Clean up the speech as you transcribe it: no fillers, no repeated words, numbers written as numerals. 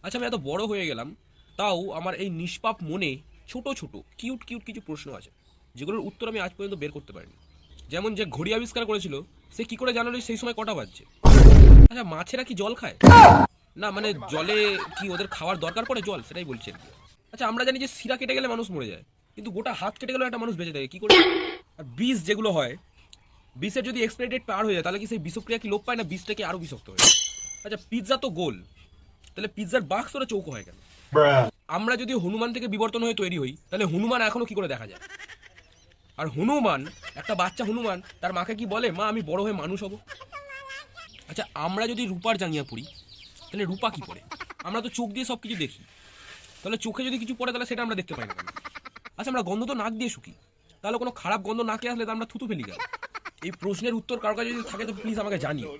আচ্ছা, আমি এত বড় হয়ে গেলাম, তাও আমার এই নিষ্পাপ মনে ছোট ছোট কিউট কিউট কিছু প্রশ্ন আছে, যেগুলোর উত্তর আমি আজ পর্যন্ত বের করতে পারিনি। যেমন, যে ঘড়ি আবিষ্কার করেছিল সে কি করে জানলো সেই সময় কটা বাজছে? আচ্ছা, মাছেরা কি জল খায়? না মানে জলে কি ওদের খাওয়ার দরকার পড়ে জল, সেটাই বলছি আর কি। আচ্ছা, আমরা জানি যে শিরা কেটে গেলে মানুষ মরে যায়, কিন্তু গোটা হাত কেটে গেলে একটা মানুষ বেঁচে থাকে কি করে? আর বিষ যেগুলো হয়, বিষের যদি এক্সপায়ারি ডেট পার হয়ে যায়, তাহলে কি সেই বিষক্রিয়া কি লোপ পায় না বিষটাকে আরো বিষাক্ত হয়ে যায়? আচ্ছা, পিৎজা তো গোল, তাহলে পিৎজার বাক্সটা চৌকো হয় কেন? আমরা যদি হনুমান থেকে বিবর্তন হয়ে তৈরি হই, তাহলে হনুমান এখনো কি করে দেখা যায়? আর হনুমান, একটা বাচ্চা হনুমান তার মাকে কি বলে, মা আমি বড় হয়ে মানুষ হব? আচ্ছা, আমরা যদি রূপার জাঙ্গিয়া পড়ি, তাহলে রূপা কি পড়ে? আমরা তো চোখ দিয়ে সব কিছু দেখি, তাহলে চোখে যদি কিছু পড়ে তাহলে সেটা আমরা দেখতে পাই না কেন? আচ্ছা, আমরা গন্ধ তো নাক দিয়ে শুকি, তাহলে কোনো খারাপ গন্ধ নাকে আসলে তো আমরা থুতু ফেলি কেন? এই প্রশ্নের উত্তর কারো কাছে যদি থাকে তো প্লিজ আমাকে জানিও।